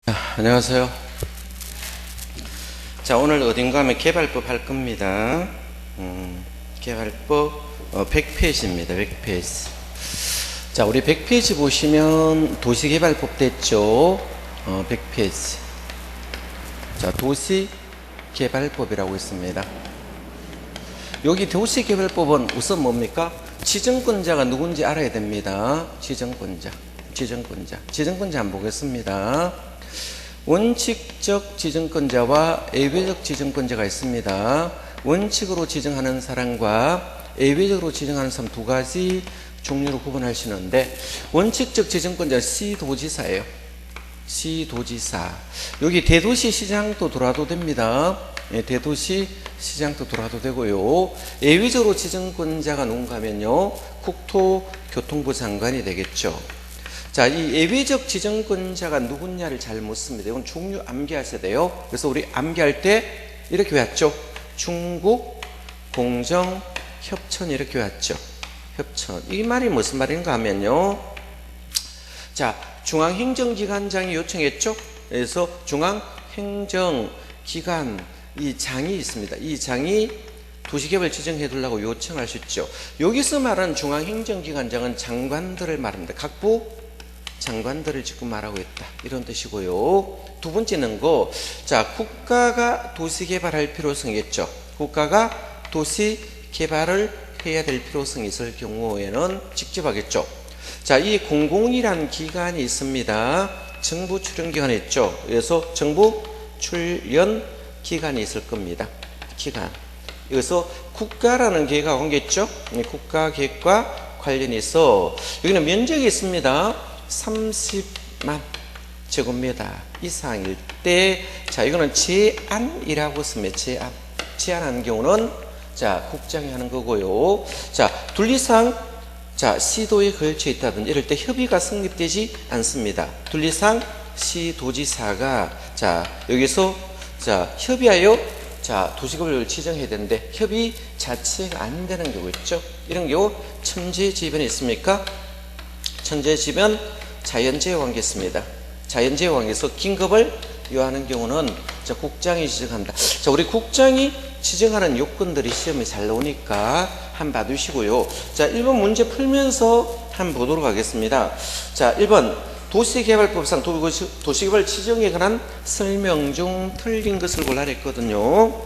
안녕하세요. 자, 오늘 어딘가 하면 개발법 할 겁니다. 개발법 100페이지입니다. 100페이지. 자, 우리 100페이지 보시면 도시개발법 됐죠? 100페이지. 자, 도시개발법이라고 있습니다. 여기 도시개발법은 우선 뭡니까? 지정권자가 누군지 알아야 됩니다. 지정권자 한번 보겠습니다. 원칙적 지정권자와 예외적 지정권자가 있습니다. 원칙으로 지정하는 사람과 예외적으로 지정하는 사람 두 가지 종류로 구분할 수 있는데, 원칙적 지정권자는 시도지사예요. 시도지사. 여기 대도시 시장도 들어와도 됩니다. 대도시 시장도 들어와도 되고요. 예외적으로 지정권자가 누군가 하면요, 국토교통부 장관이 되겠죠. 자, 이 예외적 지정권자가 누구냐를 잘 묻습니다. 이건 종류 암기하셔야 돼요. 그래서 우리 암기할 때 이렇게 외웠죠. 중국, 공정, 협천 이렇게 외웠죠. 협천. 이 말이 무슨 말인가 하면요. 자, 중앙행정기관장이 요청했죠. 그래서 중앙행정기관 이 장이 있습니다. 이 장이 도시개발 지정해 두려고 요청하셨죠. 여기서 말하는 중앙행정기관장은 장관들을 말합니다. 각부 장관들을 지금 말하고 있다, 이런 뜻이고요. 두 번째는 자, 국가가 도시개발할 필요성이 있죠. 국가가 도시개발을 해야 될 필요성이 있을 경우에는 직접 하겠죠. 자, 이 공공이라는 기관이 있습니다. 정부 출연기관이 있죠. 그래서 정부 출연기관이 있을 겁니다. 기관. 여기서 국가라는 계획과 관계있죠. 국가계획과 관련이 있어 여기는 면적이 있습니다. 30만 제곱미터 이상일 때, 자, 이거는 제안이라고 씁니다. 제안하는 경우는, 자, 국장이 하는 거고요. 자, 둘리상, 자, 시도에 걸쳐 있다든지 이럴 때 협의가 성립되지 않습니다. 둘리상 시도지사가, 자, 여기서, 자, 협의하여, 자, 도시개발을 지정해야 되는데 협의 자체가 안 되는 경우 있죠. 이런 경우 천재지변이 있습니까? 천재지변 자연재해 관계 있습니다. 자연재해 관계에서 긴급을 요하는 경우는, 자, 국장이 지정한다. 자, 우리 국장이 지정하는 요건들이 시험에 잘 나오니까 한번 봐두시고요. 자, 1번 문제 풀면서 한번 보도록 하겠습니다. 자, 1번 도시개발법상 도시개발 지정에 관한 설명 중 틀린 것을 골라라 했거든요.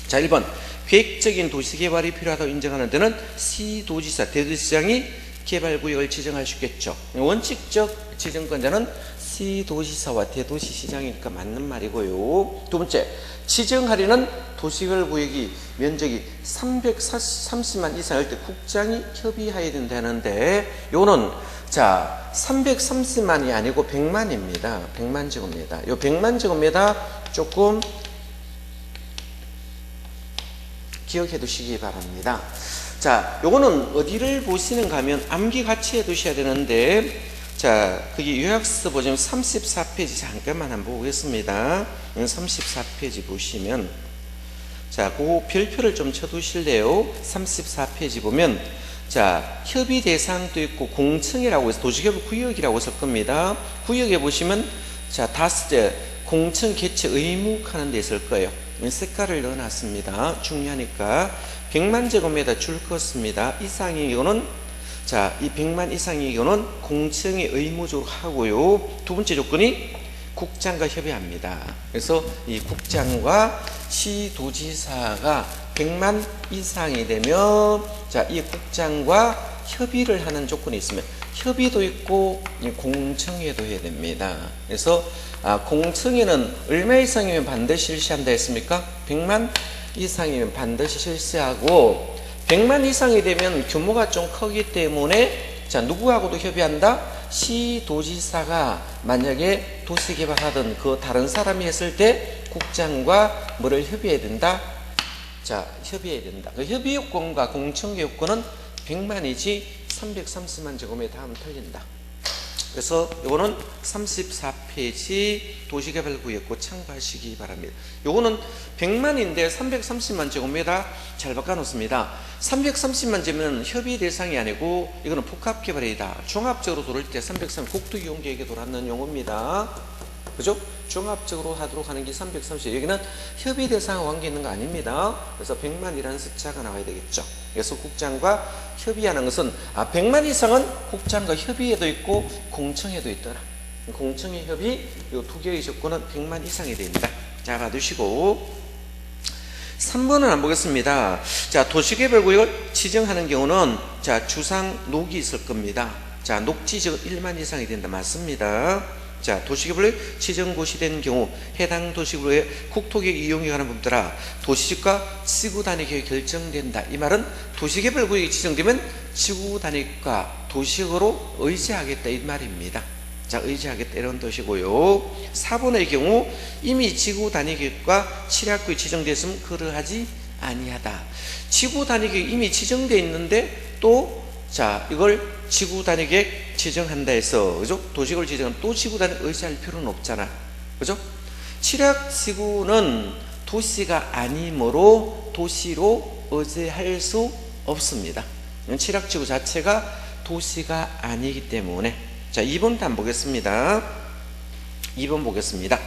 자, 1번 계획적인 도시개발이 필요하다고 인정하는 데는 시도지사, 대도시장이 개발구역을 지정할 수 있겠죠. 원칙적 지정권자는 시도지사와 대도시시장이니까 맞는 말이고요. 두 번째, 지정하려는 도시개발구역이 면적이 330만 이상일 때 국장이 협의해야 된다는데, 요는, 자, 330만이 아니고 100만입니다. 100만 제곱미터. 요 100만 제곱미터 조금 기억해 두시기 바랍니다. 자, 요거는 어디를 보시는가 하면 암기 같이 해 두셔야 되는데, 자, 거기 요약서 보시면 34페이지 잠깐만 한번 보겠습니다. 34페이지 보시면, 자, 그 별표를 좀 쳐 두실래요? 34페이지 보면, 자, 협의 대상도 있고 공청이라고 해서 도시개발 구역이라고 쓸 겁니다. 구역에 보시면, 자, 다섯째 공청 개최 의무하는 데 있을 거예요. 색깔을 넣어놨습니다. 중요하니까. 100만 제곱미터 줄 것입니다. 이상의 경우는, 자, 이 100만 이상의 경우는 공청이 의무적으로 하고요. 두 번째 조건이 국장과 협의합니다. 그래서 이 국장과 시도지사가 100만 이상이 되면, 자, 이 국장과 협의를 하는 조건이 있으면 협의도 있고 공청회도 해야 됩니다. 그래서 공청회는 얼마 이상이면 반드시 실시한다 했습니까? 100만 이상이면 반드시 실시하고, 100만 이상이 되면 규모가 좀 크기 때문에, 자, 누구하고도 협의한다? 시도지사가 만약에 도시개발하던 그 다른 사람이 했을 때 국장과 뭐를 협의해야 된다? 자, 협의해야 된다. 그 협의 요건과 공청회 요건은 100만이지 330만 제곱미터 하면 틀린다. 그래서 요거는 34페이지 도시개발구역고 참고하시기 바랍니다. 요거는 100만인데 330만 제곱미터 잘 바꿔놓습니다. 330만 제면 협의 대상이 아니고 이거는 복합개발이다. 종합적으로 돌을 때 330 국토이용계획에 돌았는 용어입니다. 그죠? 종합적으로 하도록 하는 게 330. 여기는 협의 대상 관계 있는 거 아닙니다. 그래서 100만이라는 숫자가 나와야 되겠죠. 그래서 국장과 협의하는 것은 100만 이상은 국장과 협의에도 있고 공청에도 있더라. 공청의 협의 이 두 개의 조건은 100만 이상이 됩니다. 자, 봐두시고 3번은 안 보겠습니다. 자, 도시개발구역을 지정하는 경우는 자, 주상 녹이 있을 겁니다. 자, 녹지적 1만 이상이 된다. 맞습니다. 자, 도시개발구역 지정 고시된 경우 해당 도시구역의 국토계획 이용에 관한 부분들아 도시지구과 지구단위계획이 결정된다. 이 말은 도시개발구역이 지정되면 지구단위과 도시구역으로 의지하겠다 이 말입니다. 자, 의지하겠다 이런 뜻이고요. 4번의 경우 이미 지구단위계획과 칠약구역이 지정됐으면 그러하지 아니하다. 지구단위계획이 이미 지정되어 있는데 또 자, 이걸 지구단위계획 지정한다 해서 그죠? 도시구역을 지정하면 또 지구단위 의지할 필요는 없잖아. 그죠? 칠약지구는 도시가 아니므로 도시로 의지할 수 없습니다. 칠약지구 자체가 도시가 아니기 때문에. 자, 2번도 안 보겠습니다. 2번 보겠습니다.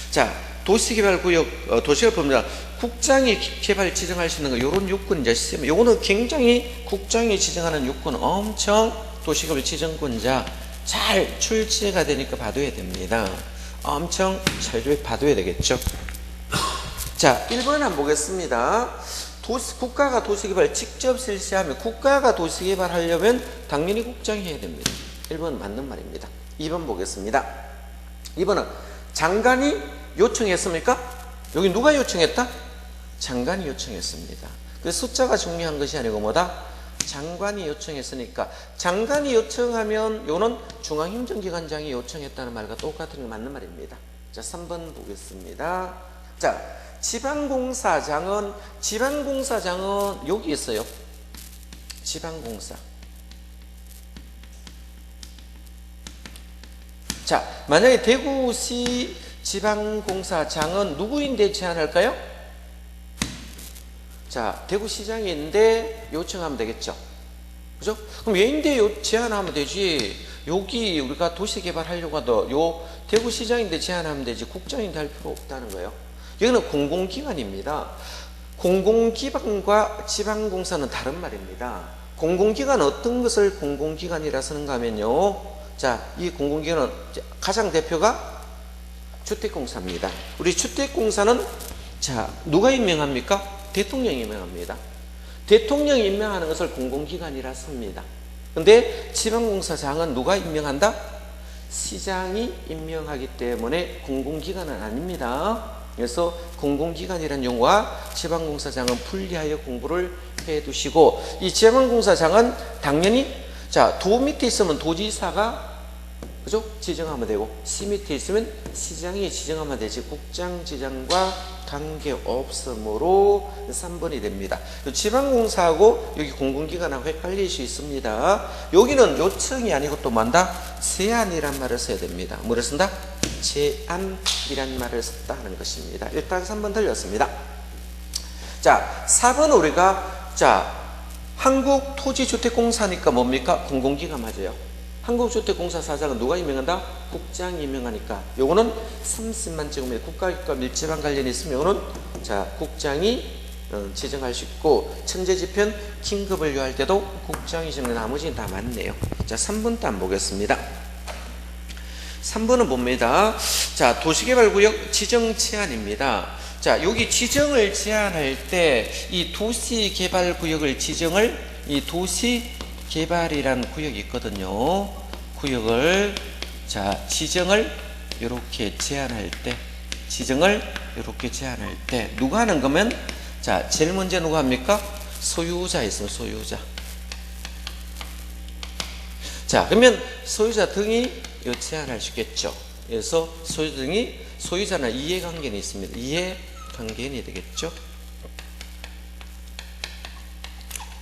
자, 도시개발구역, 도시개발법입니다. 국장이 개발 지정할 수 있는 거, 요런 요건 이제 시스템. 요거는 굉장히 국장이 지정하는 요건 엄청 도시개발 지정권자 잘 출제가 되니까 봐둬야 됩니다. 엄청 잘 봐둬야 되겠죠. 자, 1번 한번 보겠습니다. 국가가 도시개발 직접 실시하면, 국가가 도시개발 하려면 당연히 국장이 해야 됩니다. 1번 맞는 말입니다. 2번 보겠습니다. 2번은 장관이 요청했습니까? 여기 누가 요청했다? 장관이 요청했습니다. 그 숫자가 중요한 것이 아니고 뭐다? 장관이 요청했으니까. 장관이 요청하면 요는 중앙행정기관장이 요청했다는 말과 똑같은 게 맞는 말입니다. 자, 3번 보겠습니다. 자, 지방공사장은 여기 있어요. 지방공사. 자, 만약에 대구시 지방공사장은 누구인데 제안할까요? 자, 대구시장인데 요청하면 되겠죠. 그죠? 그럼 얘인데 제안하면 되지. 여기 우리가 도시개발하려고 하도 요 대구시장인데 제안하면 되지. 국장인데 할 필요 없다는 거예요. 여기는 공공기관입니다. 공공기관과 지방공사는 다른 말입니다. 공공기관은 어떤 것을 공공기관이라 쓰는가 하면요. 자, 이 공공기관은 가장 대표가 주택공사입니다. 우리 주택공사는 자, 누가 임명합니까? 대통령이 임명합니다. 대통령이 임명하는 것을 공공기관이라 씁니다. 근데 지방공사장은 누가 임명한다? 시장이 임명하기 때문에 공공기관은 아닙니다. 그래서 공공기관이라는 용어와 지방공사장은 분리하여 공부를 해 두시고, 이 지방공사장은 당연히 자, 도 밑에 있으면 도지사가 그죠? 지정하면 되고, 시 밑에 있으면 시장이 지정하면 되지 국장 지정과 관계없으므로 3번이 됩니다. 지방공사하고 여기 공공기관하고 헷갈릴 수 있습니다. 여기는 요청이 아니고 또 뭔다? 제안이란 말을 써야 됩니다. 뭐를 쓴다? 제안이란 말을 썼다는 것입니다. 일단 3번 들렸습니다. 자, 4번 우리가 자, 한국토지주택공사니까 뭡니까? 공공기관 맞아요. 한국주택공사 사장은 누가 임명한다? 국장이 임명하니까 요거는 30만 제곱미터 국가기과 밀집한 관련이 있으면 요거는 자, 국장이 지정할 수 있고, 천재지편 긴급을 요할 때도 국장이 지정해. 나머지는 다 맞네요. 자, 3번도 안 보겠습니다. 3번은 뭡니다. 자, 도시개발구역 지정 제한입니다. 자, 여기 지정을 제한할 때 이 도시개발구역을 지정을 이 도시개발이란 구역이 있거든요. 구역을 자, 지정을 이렇게 제한할 때, 지정을 이렇게 제한할 때 누가 하는 거면 자, 제일 먼저 누가 합니까? 소유자 있으면 소유자. 자, 그러면 소유자 등이 제한할 수 있겠죠. 그래서 소유자 등이, 소유자는 이해관계는 있습니다. 이해관계인이 되겠죠.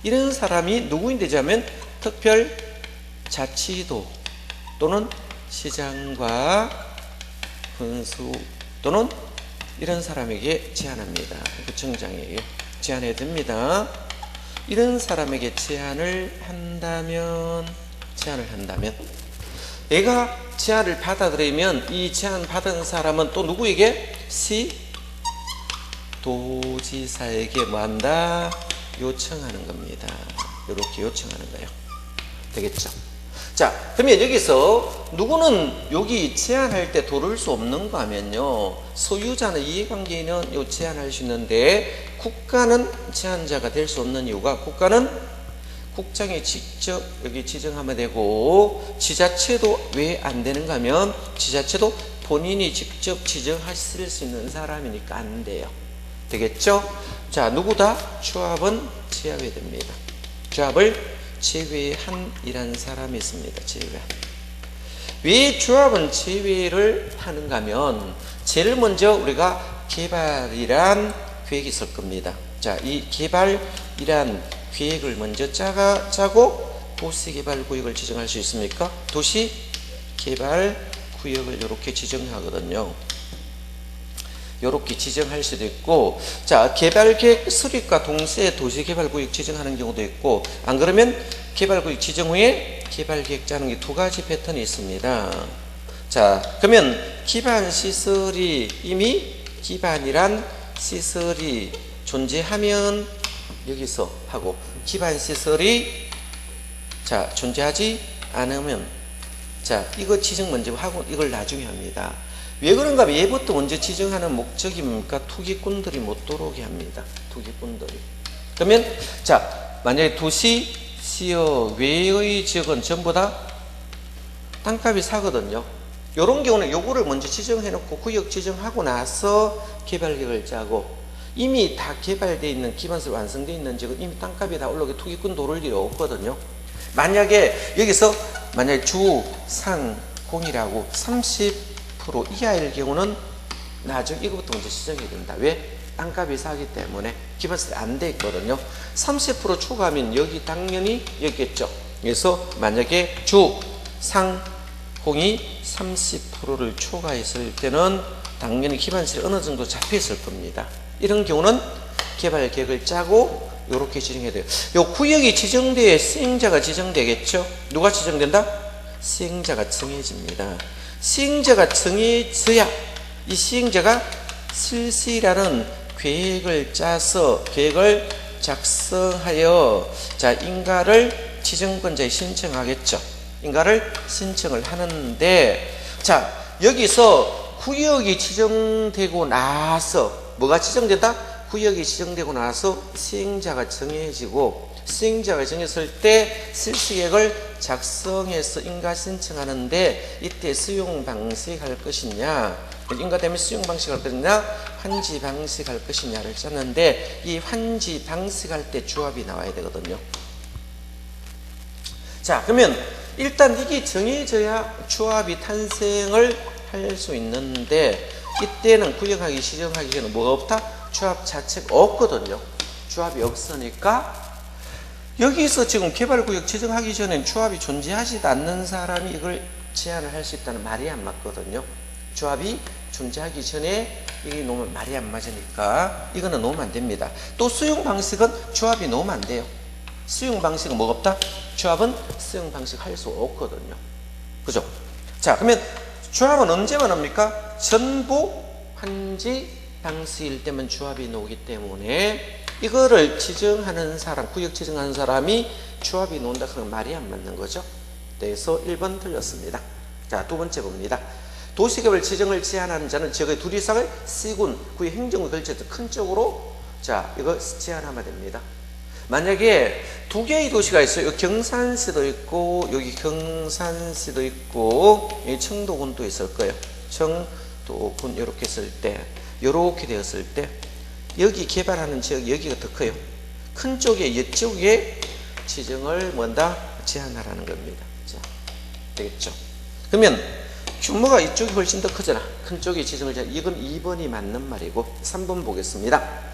이런 사람이 누구인데 자면 특별자치도 또는 시장과 군수 또는 이런 사람에게 제안합니다. 구청장에게 제안해야 됩니다. 이런 사람에게 제안을 한다면 얘가 제안을 받아들이면 이 제안 받은 사람은 또 누구에게? 도지사에게 뭐한다? 요청하는 겁니다. 이렇게 요청하는 거예요. 되겠죠? 자, 그러면 여기서 누구는 여기 제한할 때 도를 수 없는 거 하면요, 소유자는 이해관계인은 요 제한할 수 있는데 국가는 제한자가 될 수 없는 이유가, 국가는 국장이 직접 여기 지정하면 되고, 지자체도 왜 안 되는가 하면 지자체도 본인이 직접 지정하실 수 있는 사람이니까 안 돼요. 되겠죠? 자, 누구다? 조합은 제외됩니다. 조합을 제외한 이라는 사람이 있습니다. 제외한. 왜 조합은 제외를 하는가 하면, 제일 먼저 우리가 개발이란 계획이 있을 겁니다. 자, 이 개발이란 계획을 먼저 짜고 도시개발구역을 지정할 수 있습니까? 도시개발구역을 이렇게 지정하거든요. 이렇게 지정할 수도 있고, 자, 개발계획 수립과 동시에 도시개발구역 지정하는 경우도 있고, 안 그러면 개발구역 지정 후에 개발계획 짜는 게 두 가지 패턴이 있습니다. 자, 그러면 기반시설이 이미 기반이란 시설이 존재하면 여기서 하고, 기반시설이 자 존재하지 않으면 자 이거 지정 먼저 하고 이걸 나중에 합니다. 왜 그런가 하면 얘부터 먼저 지정하는 목적이 뭡니까? 투기꾼들이 못 들어오게 합니다. 투기꾼들이. 그러면 자 만약에 도시, 지역 외의 지역은 전부 다 땅값이 사거든요. 이런 경우는 요거를 먼저 지정해 놓고 구역 지정하고 나서 개발계획을 짜고, 이미 다 개발되어 있는 기반시설 완성되어 있는 지역은 이미 땅값이 다 올라오게 투기꾼 도를 일이 없거든요. 만약에 여기서 만약에 주, 상, 공이라고 30% 이하일 경우는 나중에 이거부터 먼저 지정해야 된다. 왜? 땅값이 싸기 때문에 기반시설이 안 돼 있거든요. 30% 추가하면 여기 당연히 여기겠죠. 그래서 만약에 주, 상, 공이 30%를 초과했을 때는 당연히 기반시설이 어느 정도 잡혀 있을 겁니다. 이런 경우는 개발 계획을 짜고 이렇게 지정해야 돼요. 요 구역이 지정돼야 시행자가 지정되겠죠. 누가 지정된다? 시행자가 정해집니다. 시행자가 정해져야 이 시행자가 실시라는 계획을 짜서 계획을 작성하여 자 인가를 지정권자에 신청하겠죠. 인가를 신청을 하는데, 자 여기서 구역이 지정되고 나서 뭐가 지정된다? 구역이 지정되고 나서 시행자가 정해지고, 시행자가 정했을 때 실시계획을 작성해서 인가 신청하는데 이때 수용 방식 할 것이냐, 인가되면 수용 방식 할 것이냐, 환지 방식 할 것이냐를 짰는데, 이 환지 방식 할 때 조합이 나와야 되거든요. 자 그러면 일단 이게 정해져야 조합이 탄생을 할 수 있는데, 이때는 구역하기 지정하기 전에 뭐가 없다? 조합 자체가 없거든요. 조합이 없으니까 여기서 지금 개발구역 지정하기 전엔 조합이 존재하지도 않는 사람이 이걸 제안을 할 수 있다는 말이 안 맞거든요. 조합이 존재하기 전에 이게 놓으면 말이 안 맞으니까 이거는 놓으면 안 됩니다. 또 수용 방식은 조합이 놓으면 안 돼요. 수용 방식은 뭐가 없다? 조합은 수용 방식 할 수 없거든요. 그죠? 자 그러면 조합은 언제만 합니까? 전부 환지 방식일 때만 조합이 나오기 때문에 이거를 지정하는 사람, 구역 지정하는 사람이 조합이 나온다 그러면 말이 안 맞는 거죠. 그래서 1번 틀렸습니다. 자, 두 번째 봅니다. 도시개발 지정을 제한하는 자는 지역의 둘 이상의 시군, 구역 행정구 걸쳐서 큰 쪽으로 자 이거 제한하면 됩니다. 만약에 두 개의 도시가 있어요. 여기 경산시도 있고 여기 경산시도 있고 여기 청도군도 있을 거예요. 청도군 이렇게 했을 때, 이렇게 되었을 때 여기 개발하는 지역 여기가 더 커요. 큰 쪽에 이쪽에 지정을 뭔다? 제한하라는 겁니다. 자, 되겠죠? 그러면 규모가 이쪽이 훨씬 더 크잖아. 큰 쪽에 지정을 제한. 이건 2번이 맞는 말이고 3번 보겠습니다.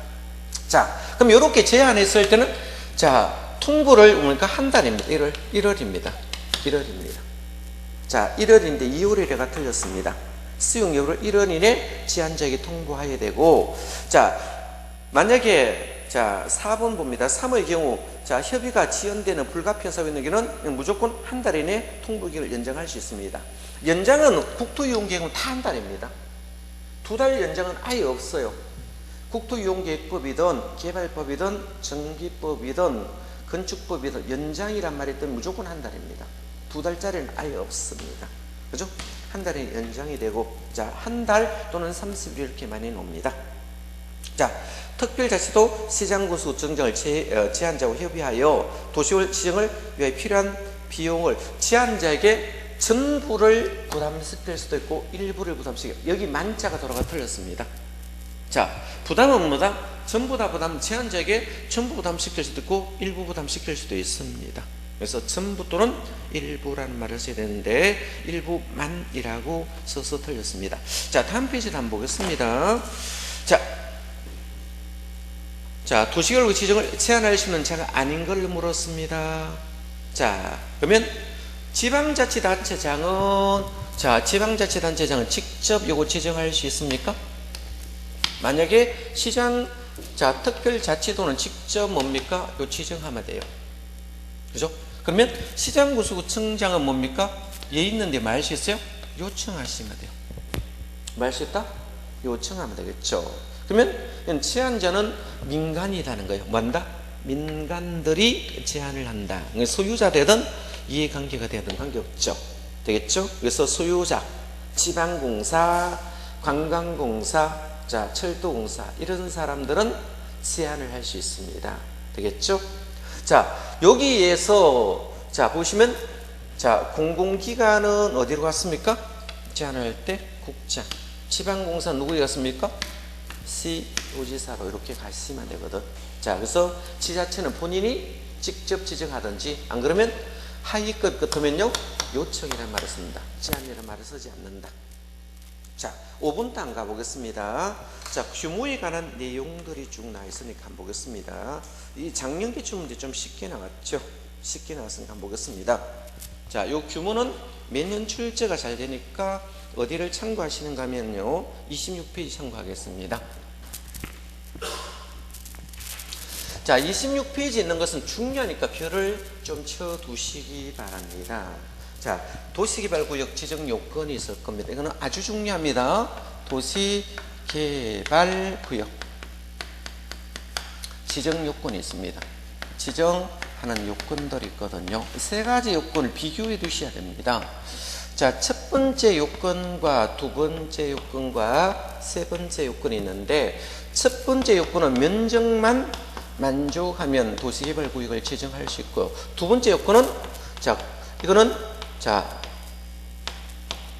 자, 그럼 이렇게 제한했을 때는 자 통보를 그러니까 한 달입니다. 1월입니다. 1월입니다. 자, 1월인데 2월이래가 틀렸습니다. 수용 여부를 1월 이내 제한자에게 통보해야 되고, 자 만약에 자 4번 봅니다. 3의 경우 자 자, 협의가 지연되는 불가피한 사고 경우는 무조건 한 달 이내 통보기간을 연장할 수 있습니다. 연장은 국토이용계획은 다 한 달입니다. 2달 연장은 아예 없어요. 국토이용계획법이든 개발법이든 전기법이든 건축법이든 연장이란 말이 있든 무조건 한 달입니다. 2달짜리는 아예 없습니다. 그죠? 한 달에 연장이 되고, 자, 한 달 또는 30일 이렇게 많이 놉니다. 자, 특별자치도 시장구수 정정을 제한자와 협의하여 도시월 지정을 위해 필요한 비용을 제한자에게 전부를 부담시킬 수도 있고 일부를 부담시켜. 여기 만자가 돌아가 틀렸습니다. 자, 부담은 뭐다? 전부 다 부담, 제한자에게 전부 부담시킬 수도 있고 일부 부담시킬 수도 있습니다. 그래서 전부 또는 일부라는 말을 써야 되는데 일부만이라고 써서 틀렸습니다. 자, 다음 페이지를 한번 보겠습니다. 자, 도시계획 지정을 제한할 수 있는 자가 아닌 걸 물었습니다. 자, 그러면 지방자치단체장은, 자, 지방자치단체장은 직접 요거 지정할 수 있습니까? 만약에 시장, 자, 특별자치도는 직접 뭡니까? 요 지정하면 돼요. 그죠? 그러면 시장구수구청장은 뭡니까? 얘 있는데 말 수 있어요? 요청하시면 돼요. 말 수 있다? 요청하면 되겠죠. 그러면 제한자는 민간이라는 거예요. 뭔다? 민간들이 제한을 한다. 소유자 되든 이해관계가 되든 관계없죠. 되겠죠? 그래서 소유자, 지방공사, 관광공사, 자, 철도공사 이런 사람들은 제한을 할 수 있습니다. 되겠죠? 자, 여기에서 자 보시면 자 공공기관은 어디로 갔습니까? 제한을 할 때 국장, 지방공사 누구에 갔습니까? 시도지사로 이렇게 가시면 되거든. 자, 그래서 지자체는 본인이 직접 지정하든지 안 그러면 하위급 같으면요 요청이라는 말을 씁니다. 제한이라는 말을 쓰지 않는다. 자, 5분 단 가보겠습니다. 자, 규모에 관한 내용들이 쭉 나와 있으니까 한번 보겠습니다. 이 작년 기출 문제 좀 쉽게 나왔죠? 쉽게 나왔으니까 한번 보겠습니다. 자, 요 규모는 매년 출제가 잘 되니까 어디를 참고하시는가 하면요 26페이지 참고하겠습니다. 자, 26페이지 있는 것은 중요하니까 별을 좀 쳐두시기 바랍니다. 자, 도시개발구역 지정 요건이 있을 겁니다. 이거는 아주 중요합니다. 도시개발구역 지정 요건이 있습니다. 지정하는 요건들이 있거든요. 세 가지 요건을 비교해 두셔야 됩니다. 자, 첫 번째 요건과 두 번째 요건과 세 번째 요건이 있는데, 첫 번째 요건은 면적만 만족하면 도시개발구역을 지정할 수 있고, 두 번째 요건은 자, 이거는 자,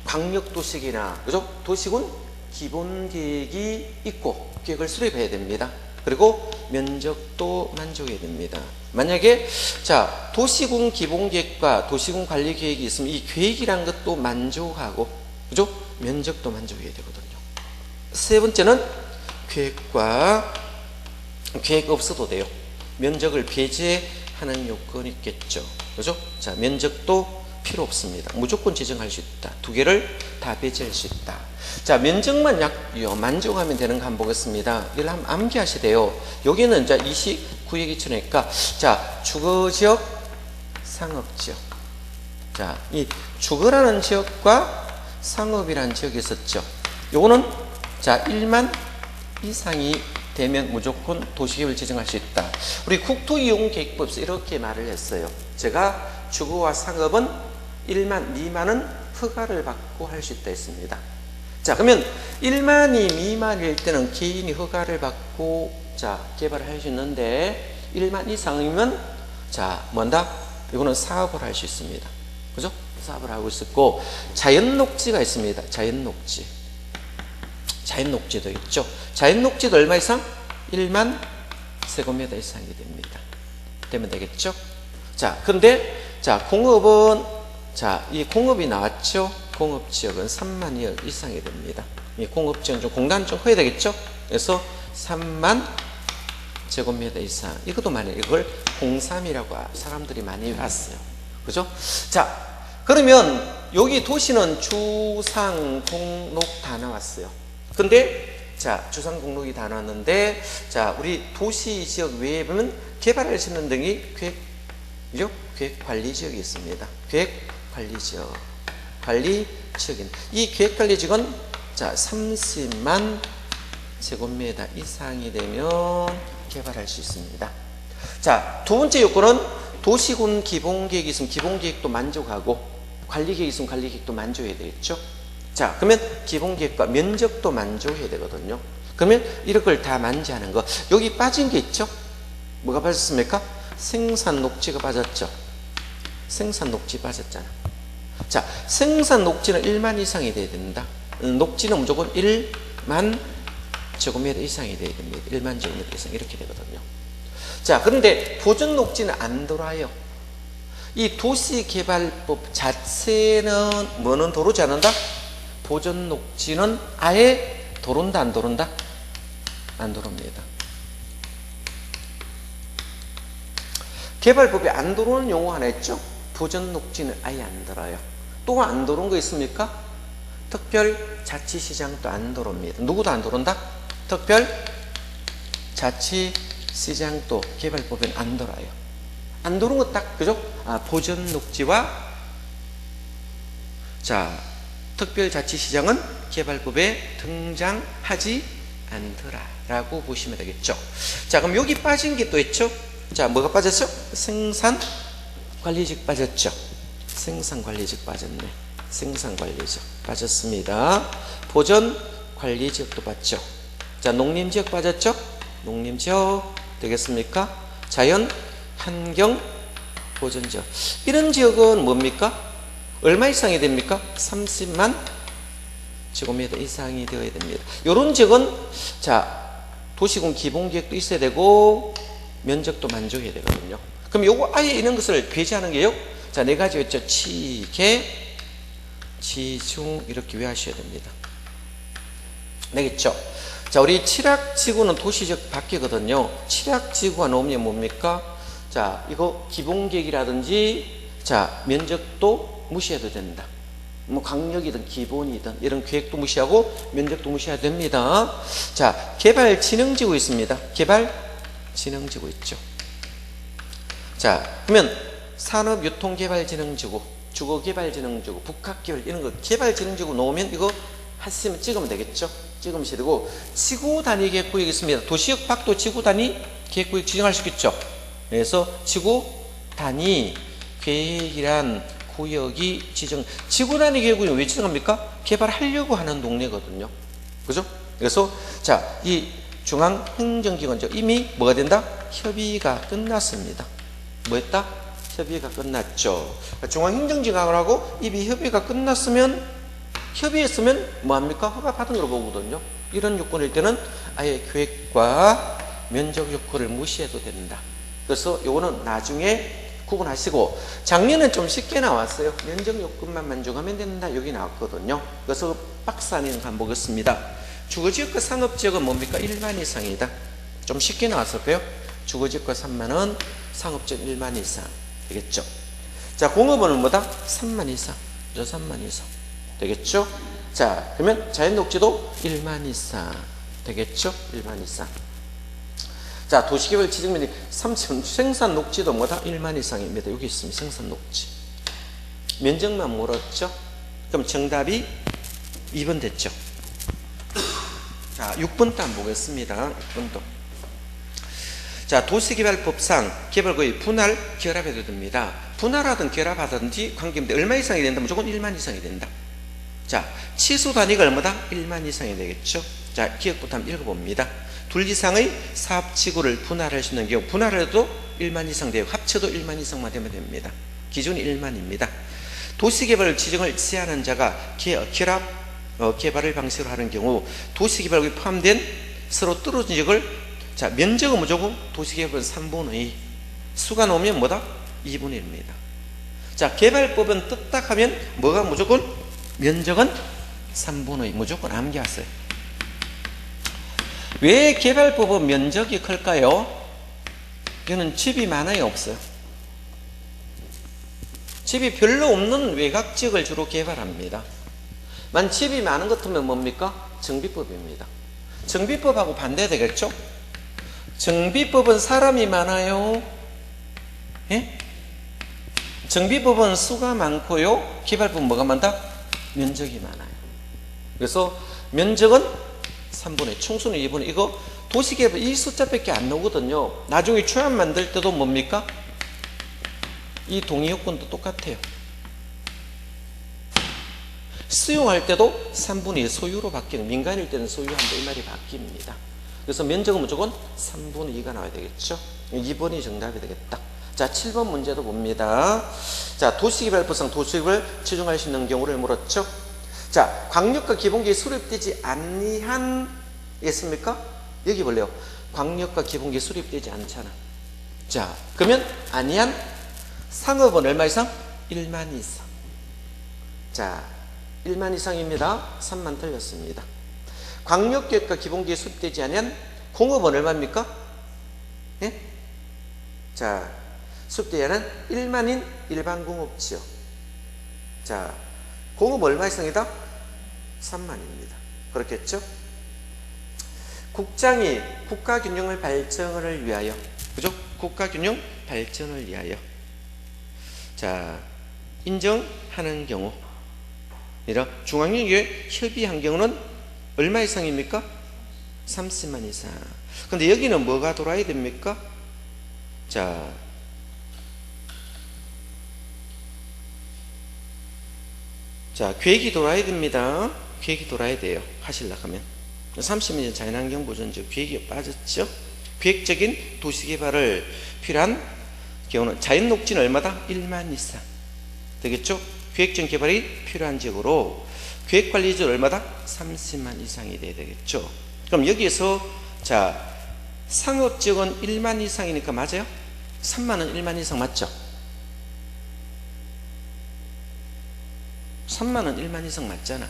광역도시계나 그죠? 도시군 기본계획이 있고 계획을 수립해야 됩니다. 그리고 면적도 만족해야 됩니다. 만약에 자, 도시군 기본계획과 도시군 관리계획이 있으면 이 계획이란 것도 만족하고 그죠? 면적도 만족해야 되거든요. 세 번째는 계획과 계획 없어도 돼요. 면적을 배제하는 요건이 있겠죠. 그죠? 자, 면적도 필요 없습니다. 무조건 지정할 수 있다. 두 개를 다 배제할 수 있다. 자, 면적만 만족하면 되는 거 한번 보겠습니다. 이걸 한번 암기하시대요. 여기는 자 29의 기초니까 자, 주거지역, 상업지역. 자, 이 주거라는 지역과 상업이라는 지역이 있었죠. 요거는 자 1만 이상이 되면 무조건 도시계획을 지정할 수 있다. 우리 국토이용계획법에서 이렇게 말을 했어요. 제가 주거와 상업은 1만 미만은 허가를 받고 할 수 있다 했습니다. 자, 그러면 1만이 미만일 때는 개인이 허가를 받고 자 개발을 할 수 있는데 1만 이상이면 자 뭔다? 이거는 사업을 할 수 있습니다. 그죠? 사업을 하고 있었고, 자연녹지가 있습니다. 자연녹지도 있죠. 자연녹지도 얼마 이상? 1만 세제곱미터 이상이 됩니다. 되면 되겠죠? 자, 근데 자 공업은 자, 이 공업이 나왔죠? 공업지역은 3만여 이상이 됩니다. 이 공업지역은 좀 공간 좀 커야 되겠죠? 그래서 3만 제곱미터 이상. 이것도 많이, 이걸 03이라고 사람들이 많이 봤어요. 그죠? 자, 그러면 여기 도시는 주상, 공록 다 나왔어요. 근데 자, 주상목록이 다 나왔는데, 자, 우리 도시지역 외에 보면 개발할 수 있는 등이 계획관리지역이 있습니다. 계획관리지역. 관리지역인. 이 계획관리지역은 자, 30만 제곱미터 이상이 되면 개발할 수 있습니다. 자, 두 번째 요건은 도시군 기본계획이 있으면 기본계획도 만족하고 관리계획이 있으면 관리계획도 만족해야 되겠죠. 자, 그러면 기본계획과 면적도 만족해야 되거든요. 그러면 이런 걸 다 만지하는 거. 여기 빠진 게 있죠? 뭐가 빠졌습니까? 생산 녹지가 빠졌죠. 생산 녹지 빠졌잖아. 자, 생산 녹지는 1만 이상이 돼야 된다. 녹지는 무조건 1만 제곱미터 이상이 돼야 됩니다. 1만 제곱미터 이상 이렇게 되거든요. 자, 그런데 보존 녹지는 안 돌아요. 이 도시개발법 자체는 뭐는 도르지 않는다? 보존 녹지는 아예 도른다, 안 도른다? 안 도릅니다. 개발법에 안 도르는 용어 하나 있죠? 보존 녹지는 아예 안 돌아요. 또 안 도는 거 있습니까? 특별자치시장도 안 도릅니다. 누구도 안 도른다? 특별자치시장도 개발법에는 안 돌아요. 안 도는 거 딱, 그죠? 보존 녹지와, 자, 특별자치시장은 개발법에 등장하지 않더라라고 보시면 되겠죠. 자, 그럼 여기 빠진 게 또 있죠? 자, 뭐가 빠졌죠? 생산관리직 빠졌죠? 생산관리직 빠졌네. 생산관리직 빠졌습니다. 보존관리지역도 빠졌죠. 자, 농림지역 빠졌죠? 농림지역 되겠습니까? 자연, 환경, 보존지역. 이런 지역은 뭡니까? 얼마 이상이 됩니까? 30만 제곱미터 이상이 되어야 됩니다. 이런 지역은 자, 도시군 기본계획도 있어야 되고 면적도 만족해야 되거든요. 그럼 요거 아예 이런 것을 배제하는 게요. 자, 네 가지였죠. 치계, 지중 이렇게 외우셔야 됩니다. 되겠죠? 자, 우리 칠학지구는 도시적 밖이거든요. 칠학지구가 나오면 뭡니까? 자, 이거 기본계획이라든지 자, 면적도 무시해도 된다. 뭐 강력이든 기본이든 이런 계획도 무시하고 면적도 무시해야 됩니다. 자, 개발진흥지구 있습니다. 개발진흥지구 있죠. 자, 그러면 산업유통개발진흥지구, 주거개발진흥지구, 북학개발 이런 거 개발진흥지구 놓으면 이거 하시면 찍으면 되겠죠. 찍으면 되고 지구 단위 계획구역이 있습니다. 도시역 밖도 지구 단위 계획구역 지정할 수 있겠죠. 그래서 지구 단위 계획이란 구역이 지정, 지구 단위 계획구역은 왜 지정합니까? 개발하려고 하는 동네거든요. 그죠? 그래서 자, 이 중앙행정기관죠. 이미 뭐가 된다? 협의가 끝났습니다. 뭐 했다? 협의가 끝났죠. 중앙행정기관하고 이미 협의가 끝났으면, 협의했으면 뭐합니까? 허가 받은 걸 보거든요. 이런 요건일 때는 아예 계획과 면적 요건을 무시해도 된다. 그래서 요거는 나중에 구분하시고, 작년엔 좀 쉽게 나왔어요. 면적 요건만 만족하면 된다. 여기 나왔거든요. 그래서 박스 안에 한번 보겠습니다. 주거지역과 상업지역은 뭡니까? 1만 이상이다. 좀 쉽게 나왔을까요? 주거지역과 3만원, 상업지역 1만 이상. 되겠죠? 자, 공업은 뭐다? 3만 이상. 3만 이상. 되겠죠? 자, 그러면 자연녹지도 1만 이상. 되겠죠? 1만 이상. 자, 도시개발 지정면이 3천, 생산 녹지도 뭐다? 1만 이상입니다. 여기 있습니다. 생산 녹지. 면적만 물었죠? 그럼 정답이 2번 됐죠? 자, 6번도 한번 보겠습니다. 6번도. 자, 도시개발법상 개발구역 분할, 결합해도 됩니다. 분할하든 결합하든지 관계없는데 얼마 이상이 된다? 무조건 1만 이상이 된다. 자, 치수 단위가 얼마다? 1만 이상이 되겠죠? 자, 기억부터 한번 읽어봅니다. 둘 이상의 사업지구를 분할할 수 있는 경우, 분할해도 1만 이상 되고 합쳐도 1만 이상만 되면 됩니다. 기준이 1만입니다. 도시개발 지정을 제한한 자가 결합 개발을 방식으로 하는 경우 도시개발구역에 포함된 서로 떨어진 지역을, 자, 면적은 무조건 도시개발은 3분의 2, 수가 나오면 뭐다? 2분의 1입니다. 자, 개발법은 떴다 하면 뭐가 무조건? 면적은 3분의 2, 무조건 암기하세요. 왜 개발법은 면적이 클까요? 이거는 집이 많아요, 없어요? 집이 별로 없는 외곽지역을 주로 개발합니다. 만 집이 많은 것 같으면 뭡니까? 정비법입니다. 정비법하고 반대되겠죠? 정비법은 사람이 많아요. 예? 정비법은 수가 많고요. 개발법은 뭐가 많다? 면적이 많아요. 그래서 면적은 3분의 총수는 2분의 이거 도시개발 이 숫자밖에 안 나오거든요. 나중에 초안 만들 때도 뭡니까? 이 동의요건도 똑같아요. 수용할 때도 3분의 1 소유로 바뀌는, 민간일 때는 소유한다 이 말이 바뀝니다. 그래서 면적은 무조건 3분의 2가 나와야 되겠죠. 2번이 정답이 되겠다. 자, 7번 문제도 봅니다. 자, 도시개발법상 도시개발 지정할 수 있는 경우를 물었죠. 자, 광역과 기본계획이 수립되지 아니한 겠습니까? 여기 볼래요. 광역과 기본계획이 수립되지 않잖아. 자, 그러면 아니한 상업은 얼마 이상? 1만 이상. 자, 1만 이상입니다. 3만 틀렸습니다. 광역계획과 기본계획이 수립되지 아니한 공업은 얼마입니까? 예? 자, 수립되지 않은 1만인 일반 공업지역. 자, 공업 얼마 이상이다? 3만입니다. 그렇겠죠? 국장이 국가균형을 발전을 위하여, 그죠? 국가균형 발전을 위하여. 자, 인정하는 경우. 이런 중앙연계 협의한 경우는 얼마 이상입니까? 30만 이상. 근데 여기는 뭐가 돌아야 됩니까? 자, 계획이 돌아야 됩니다. 계획이 돌아야 돼요. 하시려고 하면. 30년 자연환경 보존지역 계획이 빠졌죠. 계획적인 도시개발을 필요한 경우는 자연녹지는 얼마다? 1만 이상. 되겠죠? 계획적 개발이 필요한 지역으로 계획관리지역 얼마다? 30만 이상이 돼야 되겠죠. 그럼 여기에서 자, 상업지역은 1만 이상이니까 맞아요? 3만은 1만 이상 맞죠? 3만은 1만 이상 맞잖아.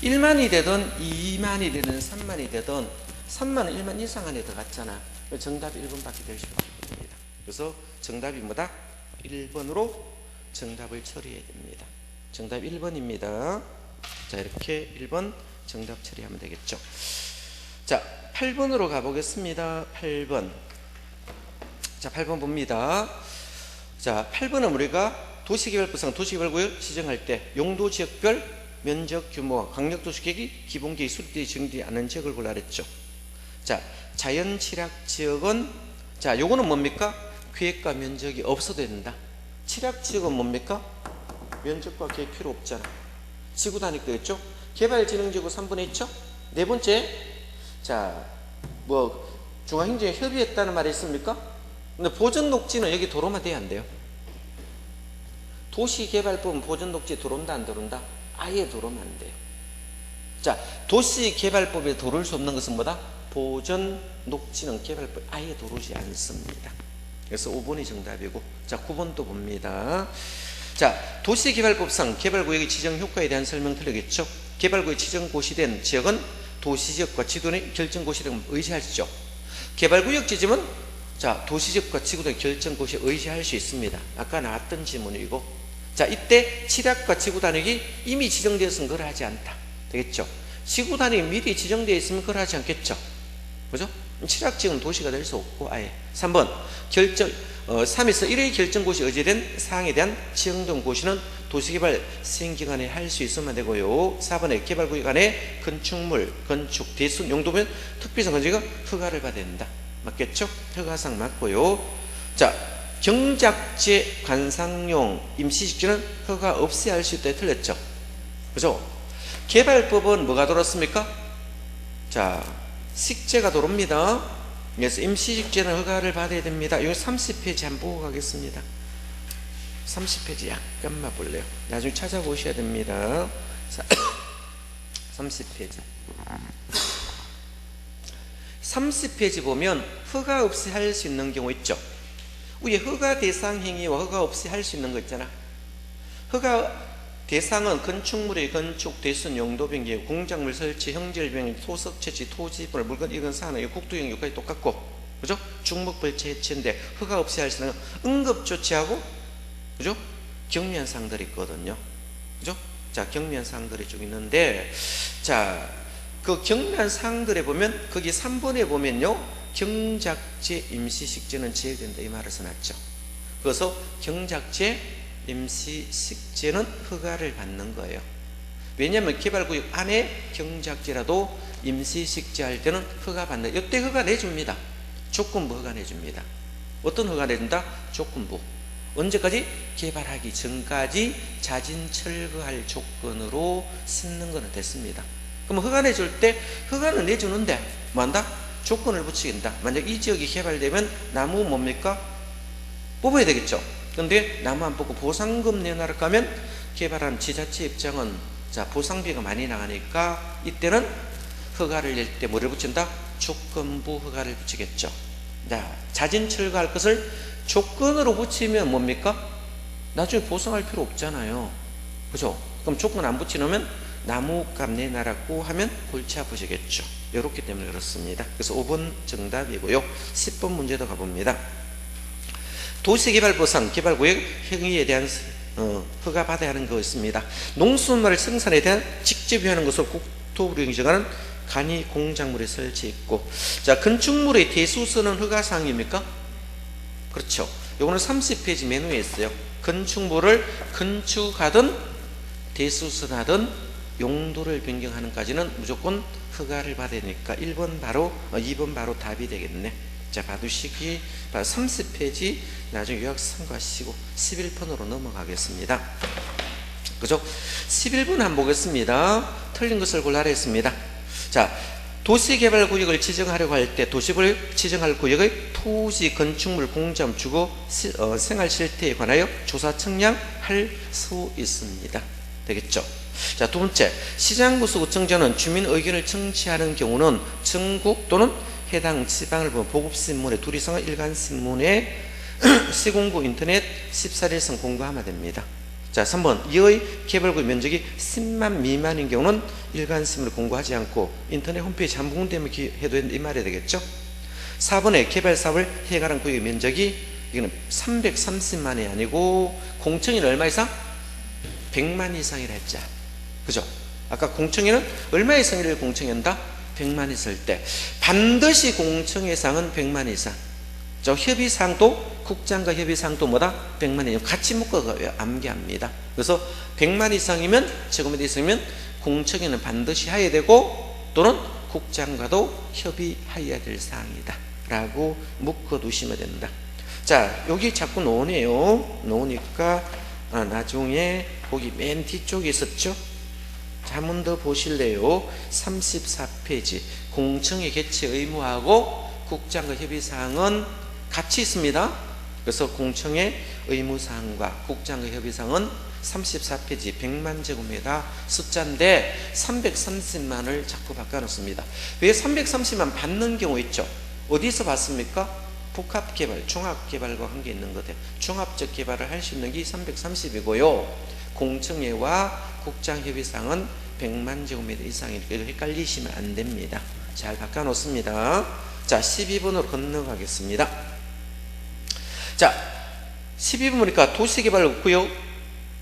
1만이 되든 2만이 되든 3만이 되든 3만은 1만 이상 안에 들어갔잖아. 정답이 1번밖에 될 수가 없습니다. 그래서 정답이 뭐다? 1번으로 정답을 처리해야 됩니다. 정답 1번입니다. 자, 이렇게 1번 정답 처리하면 되겠죠. 자, 8번으로 가보겠습니다. 8번. 자, 8번 봅니다. 자, 8번은 우리가 도시개발법상 도시개발구역 지정할 때 용도지역별 면적 규모와 광역도시계획이 기본계획이 수립되지 정되지 않은 지역을 골라 그랬죠. 자, 자연취락지역은 자, 요거는 뭡니까? 계획과 면적이 없어도 된다. 취락지역은 뭡니까? 면적과 계획 필요 없잖아. 지구 단위 거였죠. 개발진흥지구 3분의 1죠. 네 번째, 자, 뭐 중앙행정에 협의했다는 말이 있습니까? 근데 보전녹지는 여기 도로만 돼야 안 돼요. 도시개발법은 보전녹지 들어온다 안 들어온다? 아예 들어오면 안 돼요. 자, 도시개발법에 들어올 수 없는 것은 뭐다? 보전녹지는 개발법 아예 들어오지 않습니다. 그래서 5번이 정답이고, 자, 9번도 봅니다. 자, 도시개발법상 개발구역의 지정 효과에 대한 설명 틀리겠죠? 개발구역 지정 고시된 지역은 도시지역과 지도의 결정 고시됨을 의시하시죠. 개발구역 지정은 자, 도시지역과 지구의 결정 고시 의시할 수 있습니다. 아까 나왔던 지문이고, 자, 이때 취락과 지구 단위가 이미 지정되었으면 그걸 하지 않다. 되겠죠? 지구 단위가 미리 지정되어 있으면 그걸 하지 않겠죠? 그죠? 취락지역은 도시가 될 수 없고, 아예. 3번, 3에서 1의 결정고시 의제된 사항에 대한 지정된 고시는 도시개발 시행기간에 할 수 있으면 되고요. 4번에 개발구역 안에 건축물, 건축, 대수, 용도면 특별성 건축가 허가를 받아야 된다. 맞겠죠? 허가상 맞고요. 자, 경작지 관상용 임시식지는 허가 없이 할 수 있다. 틀렸죠? 그죠? 개발법은 뭐가 들었습니까? 자, 식재가 들어옵니다. 그래서 임시식재는 허가를 받아야 됩니다. 이거 30페이지 한번 보고 가겠습니다. 30페이지 약간만 볼래요. 나중에 찾아보셔야 됩니다. 30페이지. 30페이지 보면 허가 없이 할 수 있는 경우 있죠. 위에 허가 대상 행위와 허가 없이 할 수 있는 거 있잖아. 허가 대상은 건축물의 건축, 대순, 용도 변경, 공작물 설치, 형질 변경, 토석 채취, 토지분할, 물건 이건 사는 국토용 여기까지 똑같고, 그죠? 중목벌채 해체인데 허가 없이 할 수 있는 응급조치하고, 그죠? 경미한 사항들이 있거든요. 그죠? 자, 경미한 사항들이 좀 있는데, 자, 그 경미한 사항들에 보면 거기 3번에 보면요, 경작제 임시식재는 제외된다 이 말을 써놨죠. 그래서 경작제 임시식재는 허가를 받는 거예요. 왜냐하면 개발구역 안에 경작지라도 임시식재 할 때는 허가 받는, 이때 허가 내줍니다. 조건부 허가 내줍니다. 어떤 허가 내준다? 조건부. 언제까지? 개발하기 전까지 자진 철거할 조건으로 심는 거는 됐습니다. 그럼 허가 내줄 때 허가는 내주는데 뭐한다? 조건을 붙이긴다. 만약 이 지역이 개발되면 나무 뭡니까? 뽑아야 되겠죠. 근데 나무 안 뽑고 보상금 내놔라 하면 개발한 지자체 입장은 자, 보상비가 많이 나가니까 이때는 허가를 낼 때 뭐를 붙인다? 조건부 허가를 붙이겠죠. 자, 자진 철거할 것을 조건으로 붙이면 뭡니까? 나중에 보상할 필요 없잖아요. 그죠? 그럼 조건 안 붙이놓으면 나무값 내놔라고 하면 골치 아프시겠죠. 이렇기 때문에 그렇습니다. 그래서 5번 정답이고요. 10번 문제도 가봅니다. 도시개발보상, 개발구역 행위에 대한 허가 받아야 하는 거 있습니다. 농수산물 생산에 대한 직접 위하는 것을 국토부로 인정하는 간이 공작물에 설치했고, 자, 건축물의 대수선은 허가사항입니까? 그렇죠. 요거는 30페이지 맨 위에 있어요. 건축물을 건축하든 대수선하든 용도를 변경하는까지는 무조건 허가를 받아야 되니까 2번 바로 답이 되겠네. 자, 봐두시기 30페이지 나중에 요약 참고하시고 11번으로 넘어가겠습니다. 그죠? 11번 한번 보겠습니다. 틀린 것을 골라라 했습니다. 자, 도시개발구역을 지정하려고 할 때 도시를 지정할 구역의 토지, 건축물, 공점, 주거, 생활 실태에 관하여 조사 청량할 수 있습니다. 되겠죠? 자, 두 번째, 시장구수구청장은 주민 의견을 청취하는 경우는 전국 또는 해당 지방을 보면 보급신문에 둘 이상의 일간신문에 시공구 인터넷 14일선 공고하면 됩니다. 자, 3번, 이의 개발구역 면적이 10만 미만인 경우는 일간신문을 공고하지 않고 인터넷 홈페이지 한 군데만 해도 이 말이 되겠죠. 4번에 개발사업을 해가는 구역의 면적이 이거는 330만이 아니고 공청이는 얼마 이상? 100만 이상이라 했죠. 그죠? 아까 공청회는 얼마 이상을 공청회한다? 100만 있을 때 반드시 공청 예상은 100만 이상. 저 협의사항도 국장과 협의사항도 뭐다? 100만 이상. 같이 묶어 암기합니다. 그래서 100만 이상이면 제곱미터 이상이면 공청회는 반드시 해야 되고 또는 국장과도 협의해야 될 사항이다 라고 묶어 두시면 된다. 자, 여기 자꾸 놓으네요. 놓으니까 나중에 거기 맨 뒤쪽에 있었죠. 한 번 더 보실래요? 34페이지 공청회 개최 의무하고 국장과 협의사항은 같이 있습니다. 그래서 공청회 의무사항과 국장과 협의사항은 34페이지 100만 제곱미터 숫자인데 330만을 자꾸 바꿔놓습니다. 왜 330만 받는 경우 있죠? 어디서 받습니까? 복합개발, 종합개발과 관계 있는 것 같아요. 종합적 개발을 할 수 있는 게 330이고요. 공청회와 국장협의상은 100만 제곱미터 이상이니까 헷갈리시면 안 됩니다. 잘 바꿔놓습니다. 자, 12번으로 건너가겠습니다. 자, 12번 보니까 도시개발구역,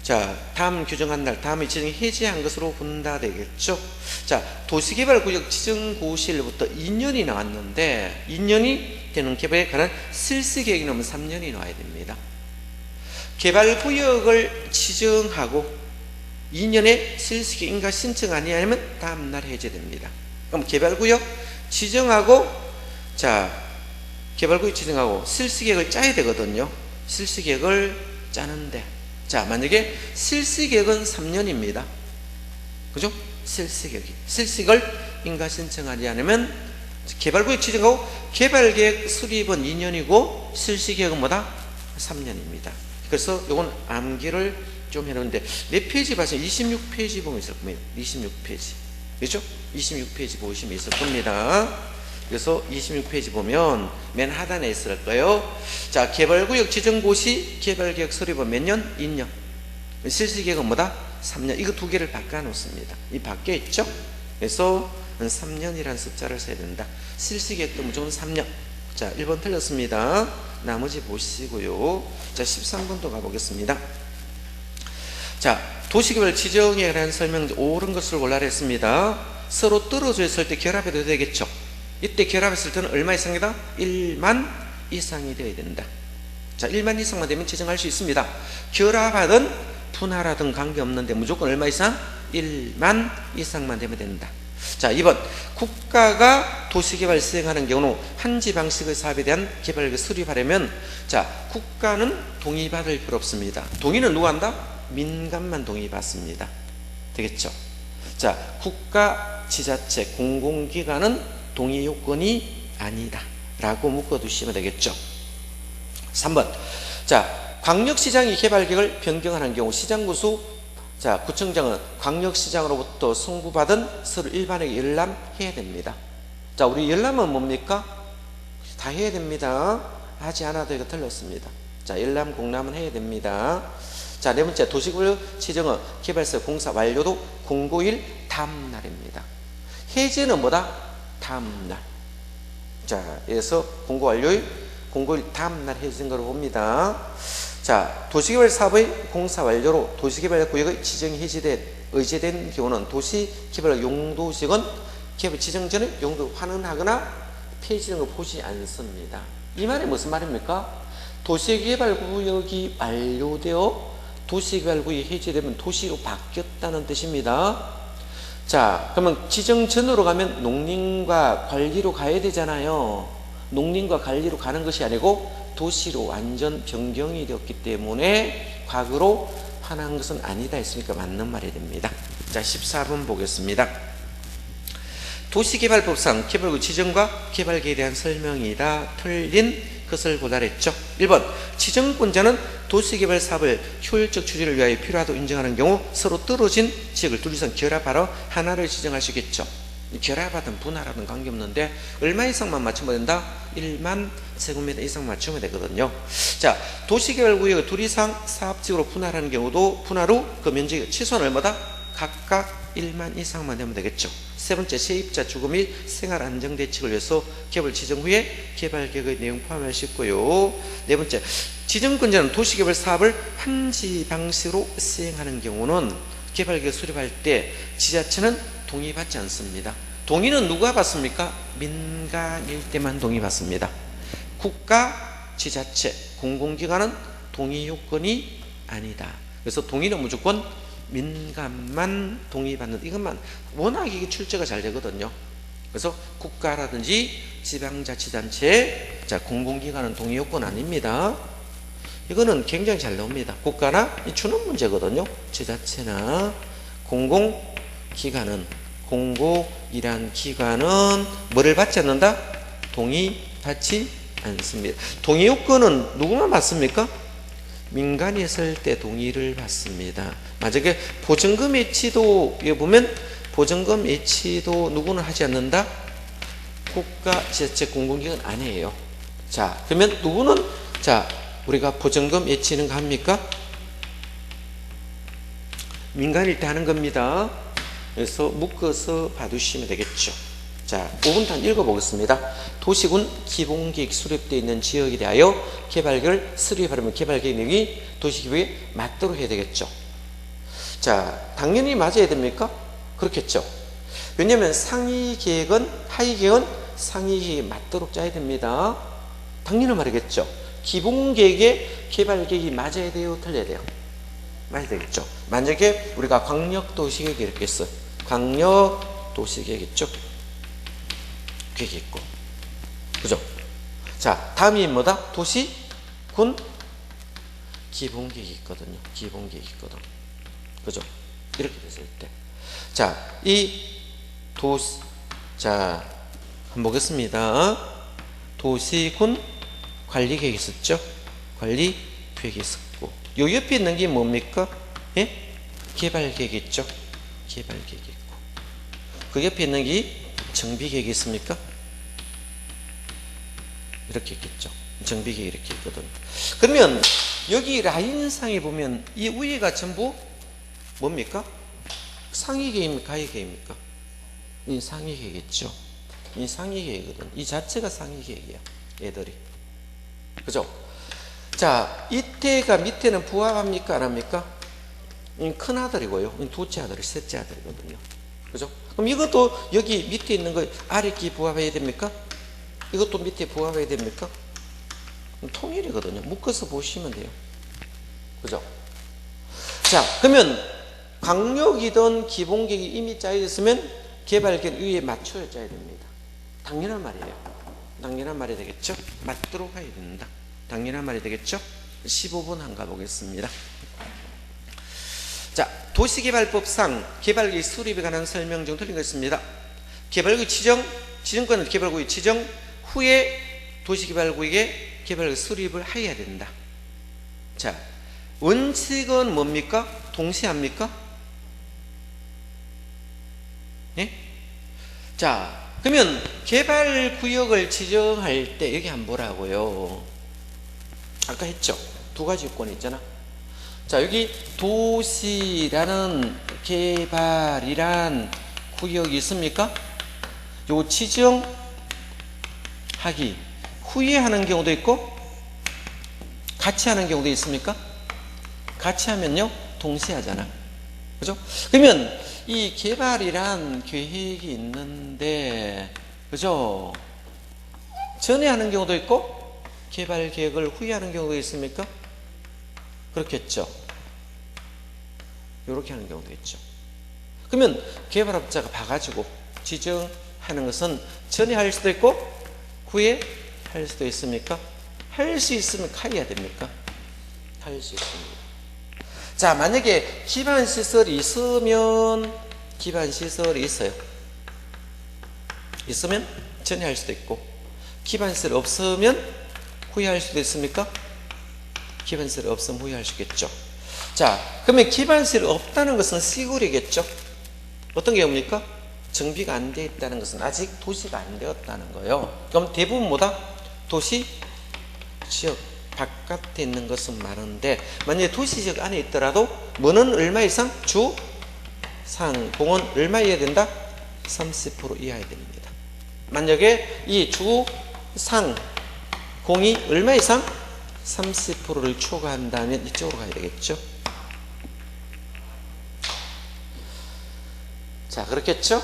자, 다음 규정한 날, 다음에 지정이 해제한 것으로 본다 되겠죠. 자, 도시개발구역 지정고시일부터 2년이 나왔는데 2년이 되는 개발에 관한 실시계획이 나오면 3년이 나와야 됩니다. 개발구역을 지정하고 2년에 실시계획 인가 신청 아니하면 다음날 해제됩니다. 그럼 개발구역 지정하고, 자, 개발구역 지정하고 실시계획을 짜야 되거든요. 실시계획을 짜는데, 자, 만약에 실시계획은 3년입니다. 그죠? 실시계획을 인가 신청하지 않으면 개발구역 지정하고 개발계획 수립은 2년이고 실시계획은 뭐다? 3년입니다. 그래서 이건 암기를 좀 해놓는데 몇 페이지 봐서 26페이지 보면 있을 겁니다. 26페이지. 그렇죠? 26페이지 보시면 있을 겁니다. 그래서 26페이지 보면 맨 하단에 있을 거예요. 자, 개발구역 지정고시 개발계획 수립은 몇 년? 2년. 실시계획은 뭐다? 3년. 이거 두 개를 바꿔 놓습니다. 이 밖에 있죠? 그래서 3년이라는 숫자를 써야 된다. 실시계획도 무조건 3년. 자, 1번 틀렸습니다. 나머지 보시고요. 자, 13번도 가보겠습니다. 자, 도시개발 지정에 관한 설명 옳은 것을 골라라 했습니다. 서로 떨어져 있을 때 결합해도 되겠죠. 이때 결합했을 때는 얼마 이상이다? 1만 이상이 되어야 된다. 자, 1만 이상만 되면 지정할 수 있습니다. 결합하든 분할하든 관계없는데 무조건 얼마 이상? 1만 이상만 되면 된다. 자, 2번. 국가가 도시개발 수행하는 경우는 한지 방식의 사업에 대한 개발을 수립하려면, 자, 국가는 동의받을 필요 없습니다. 동의는 누가 한다? 민간만 동의받습니다. 되겠죠? 자, 국가, 지자체, 공공기관은 동의 요건이 아니다 라고 묶어두시면 되겠죠. 3번. 자, 광역시장이 개발계획을 변경하는 경우 시장구수, 자, 구청장은 광역시장으로부터 송부받은 서류 일반에게 열람해야 됩니다. 자, 우리 열람은 뭡니까? 다 해야 됩니다. 하지 않아도 이거 틀렸습니다. 자, 열람 공람은 해야 됩니다. 자, 네 번째. 도시구역 지정은 개발사 공사 완료도 공고일 다음날입니다. 해제는 뭐다? 다음날. 자, 그래서 공고 완료일, 공고일 다음날 해제된 거로 봅니다. 자, 도시개발 사업의 공사 완료로 도시개발구역의 지정이 의제된 경우는 도시개발 용도지역은 개발 지정 전에 용도 환원하거나 폐지되는 걸 보지 않습니다. 이 말이 무슨 말입니까? 도시개발구역이 완료되어 도시개발구역이 해제되면 도시로 바뀌었다는 뜻입니다. 자, 그러면 지정 전으로 가면 농림과 관리로 가야 되잖아요. 농림과 관리로 가는 것이 아니고 도시로 완전 변경이 되었기 때문에 과거로 환한 것은 아니다 했으니까 맞는 말이 됩니다. 자, 14번 보겠습니다. 도시개발법상 개발구 지정과 개발계획에 대한 설명이다. 틀린 것을 고달했죠. 1번. 지정권자는 도시개발 사업을 효율적 추진을 위하여 필요하다고 인정하는 경우 서로 떨어진 지역을 둘 이상 결합하러 하나를 지정할 수 있겠죠. 결합하든 분할하든 관계없는데 얼마 이상만 맞추면 된다? 1만 세제곱미터 이상 맞추면 되거든요. 자, 도시개발구역을 둘 이상 사업지역으로 분할하는 경우도 분할 후 그 면적이 최소한 얼마다? 각각 1만 이상만 되면 되겠죠. 세 번째. 세입자 주거 및 생활 안정 대책을 위해서 개발 지정 후에 개발계획의 내용 포함할 수 있고요. 네 번째. 지정권자는 도시개발 사업을 한지 방식으로 시행하는 경우는 개발계획 수립할 때 지자체는 동의받지 않습니다. 동의는 누가 받습니까? 민간일 때만 동의받습니다. 국가, 지자체, 공공기관은 동의 요건이 아니다. 그래서 동의는 무조건 민간만 동의받는, 이것만 워낙 이게 출제가 잘 되거든요. 그래서 국가라든지 지방자치단체, 자, 공공기관은 동의 요건 아닙니다. 이거는 굉장히 잘 나옵니다. 국가나 주는 문제거든요. 지자체나 공공기관은, 공공이란 기관은 뭐를 받지 않는다? 동의받지 않습니다. 동의 요건은 누구만 받습니까? 민간이 했을 때 동의를 받습니다. 만약에 보증금 예치도에 보면 보증금 예치도 누구는 하지 않는다? 국가, 지자체, 공공기관 아니에요. 자, 그러면 누구는, 자, 우리가 보증금 예치는 거 합니까? 민간일 때 하는 겁니다. 그래서 묶어서 봐두시면 되겠죠. 자, 5분 단 읽어보겠습니다. 도시군 기본계획 수립되어 있는 지역에 대하여 개발계획을 수립하려면 개발계획 내용이 도시계획에 맞도록 해야 되겠죠. 자, 당연히 맞아야 됩니까? 그렇겠죠. 왜냐하면 상위계획은, 하위계획은 상위계획에 맞도록 짜야 됩니다. 당연히 말이겠죠. 기본계획에 개발계획이 맞아야 돼요? 틀려야 돼요? 맞아야 되겠죠. 만약에 우리가 광역도시계획 이렇게 했어요. 광역도시계획 있죠? 계획이 있고, 그죠? 자, 다음이 뭐다? 도시, 군, 기본계획이 있거든요. 기본계획이 있거든. 그죠? 이렇게 됐을 때. 자, 자, 한번 보겠습니다. 도시, 군, 관리계획이 있었죠? 관리계획이 있었고. 요 옆에 있는 게 뭡니까? 예? 개발계획이 있죠? 개발계획이 있고. 그 옆에 있는 게 정비계획이 있습니까? 이렇게 있겠죠. 정비계획이 이렇게 있거든요. 그러면 여기 라인상에 보면 이 위에가 전부 뭡니까? 상위계획입니까? 하위계획입니까? 이 상위계획이겠죠. 이 상위계획이거든요. 이 자체가 상위계획이야. 얘들이. 그죠? 자, 이태가 밑에는 부합합니까? 안 합니까? 큰 아들이고요. 둘째 아들이 셋째 아들이거든요. 그죠? 그럼 이것도 여기 밑에 있는 거 아랫기 부합해야 됩니까? 이것도 밑에 부합해야 됩니까? 통일이거든요. 묶어서 보시면 돼요. 그죠? 자, 그러면 강력이든 기본계획이 이미 짜여졌으면 개발계획 위에 맞춰야 짜야 됩니다. 당연한 말이에요. 당연한 말이 되겠죠? 맞도록 해야 된다. 당연한 말이 되겠죠? 15번 한가 보겠습니다. 자, 도시개발법상 개발계획 수립에 관한 설명 중 틀린 거 있습니다. 개발구역 지정권은 개발구역 지정 후에 도시개발구역에 개발계획 수립을 해야 된다. 자, 원칙은 뭡니까? 동시합니까? 예? 자, 그러면 개발구역을 지정할 때 여기 한번 보라고요. 아까 했죠? 두 가지 요건이 있잖아. 자, 여기 도시라는 개발이란 구역이 있습니까? 요거 지정하기 후에 하는 경우도 있고 같이 하는 경우도 있습니까? 같이 하면요 동시에 하잖아. 그죠? 그러면 이 개발이란 계획이 있는데, 그죠? 전에 하는 경우도 있고 개발 계획을 후에 하는 경우도 있습니까? 그렇겠죠. 이렇게 하는 경우도 있죠. 그러면 개발업자가 봐가지고 지정하는 것은 전에 할 수도 있고 후에 할 수도 있습니까? 할 수 있으면 해야 됩니까? 할 수 있습니다. 자, 만약에 기반시설이 있으면 기반시설이 있어요. 있으면 전에 할 수도 있고 기반시설이 없으면 후에 할 수도 있습니까? 기반시설이 없으면 후에 할 수 있겠죠. 자, 그러면 기반시설이 없다는 것은 시골이겠죠. 어떤 게 뭡니까? 정비가 안 되어 있다는 것은 아직 도시가 안 되었다는 거예요. 그럼 대부분 뭐다? 도시 지역 바깥에 있는 것은 많은데 만약에 도시지역 안에 있더라도 뭐는 얼마 이상? 주, 상, 공은 얼마여야 된다? 30% 이하여야 됩니다. 만약에 이 주, 상, 공이 얼마 이상? 30%를 초과한다면 이쪽으로 가야 되겠죠. 자, 그렇겠죠?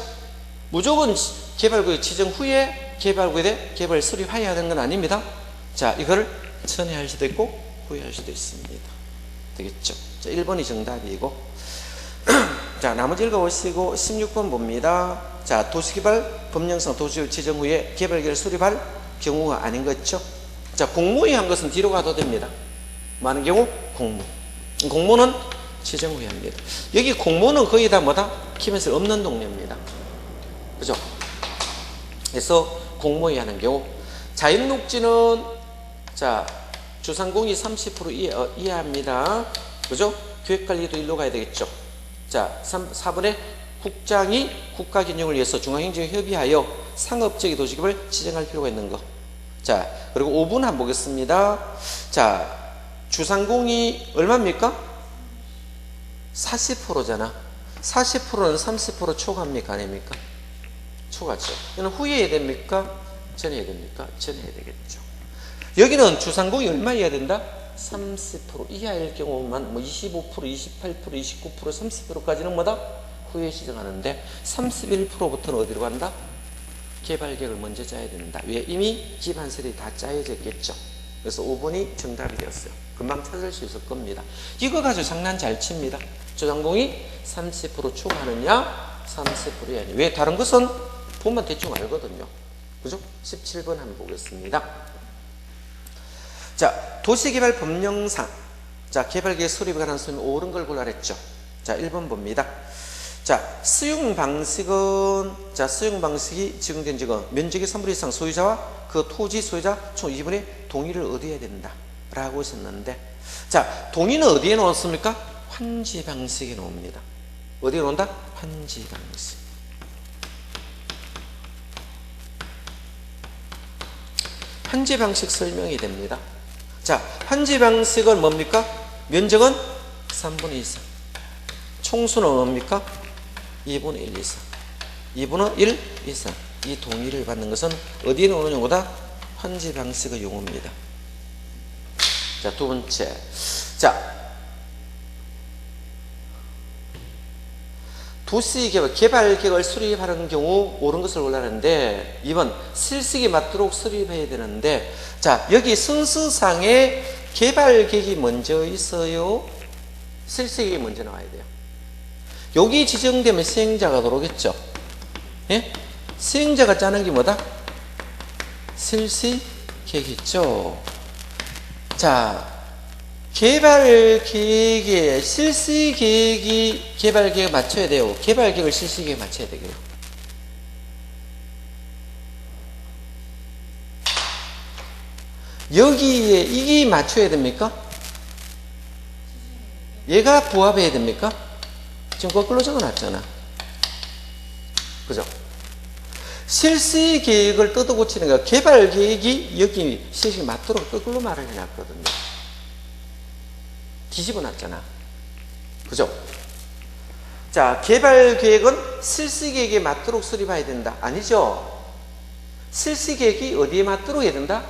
무조건 개발구역 지정 후에 개발구역에 개발 수립해야 하는 건 아닙니다. 자, 이거를 전에 할 수도 있고 후에 할 수도 있습니다. 되겠죠? 자, 1번이 정답이고 자, 나머지 읽어보시고 16번 봅니다. 자, 도시개발 법령상 도시개발 지정 후에 개발계획을 수립할 경우가 아닌 거 있죠? 자, 공모에 한 것은 뒤로 가도 됩니다. 많은 경우 공모. 공모는 지정 후에 합니다. 여기 공모는 거의 다 뭐다? 기반시설 없는 동네입니다. 그죠? 그래서 공모에 하는 경우 자연녹지는 자, 주상공이 30% 이하입니다. 그죠? 계획관리도 일로 가야 되겠죠. 자, 4번에 국장이 국가균형을 위해서 중앙행정에 협의하여 상업적인 도시개발 지정할 필요가 있는 거. 자, 그리고 5번 한번 보겠습니다. 자, 주상공이 얼마입니까? 40%잖아. 40%는 30% 초과합니까? 아닙니까? 초과죠. 이건 후에 해야 됩니까? 전에 해야 됩니까? 전에 해야 되겠죠. 여기는 주상공이 얼마여야 된다? 30% 이하일 경우만 뭐 25%, 28%, 29%, 30%까지는 뭐다? 후에 지정하는데 31%부터는 어디로 간다? 개발계획을 먼저 짜야 된다. 왜? 이미 기반설이 다 짜여졌겠죠. 그래서 5번이 정답이 되었어요. 금방 찾을 수 있을 겁니다. 이거 가지고 장난 잘 칩니다. 주상공이 30% 초과하느냐 30% 이하냐. 왜? 다른 것은 보면 대충 알거든요. 그죠? 17번 한번 보겠습니다. 자, 도시개발 법령상 자, 개발계획 수립에 관한 설명 옳은 걸 골라라 했죠. 자, 1번 봅니다. 자, 수용 방식은 자, 수용 방식이 지정된 적은 면적의 3분의 1 이상 소유자와 그 토지 소유자 총 2분의 동의를 얻어야 된다 라고 하셨는데 자, 동의는 어디에 놓았습니까? 환지 방식에 놓습니다. 어디에 놓는다? 환지 방식. 환지 방식 설명이 됩니다. 자, 환지 방식은 뭡니까? 면적은 3분의 2 이상. 총수는 뭡니까? 2분의 1 이상. 2분의 1 이상. 이 동의를 받는 것은 어디에 오는 용어다? 환지 방식의 용어입니다. 자, 두 번째. 자, 개발 계획을 수립하는 경우 옳은 것을 골라는데 2번 실식에 맞도록 수립해야 되는데 자 여기 순서상에 개발 계획이 먼저 있어요. 실식이 먼저 나와야 돼요. 여기 지정되면 시행자가 들어오겠죠. 예? 시행자가 짜는 게 뭐다? 실시 계획이죠. 자 개발 계획에 실시 계획이 개발 계획에 맞춰야 돼요. 개발 계획을 실시 계획에 맞춰야 되고요. 여기에 이게 맞춰야 됩니까? 얘가 부합해야 됩니까? 지금 거꾸로 적어놨잖아. 그죠? 실시 계획을 뜯어 고치는 거 개발 계획이 여기 실시에 맞도록 거꾸로 말을 해놨거든요. 뒤집어 놨잖아. 그죠? 자, 개발 계획은 실시 계획에 맞도록 수립해야 된다. 아니죠? 실시 계획이 어디에 맞도록 해야 된다?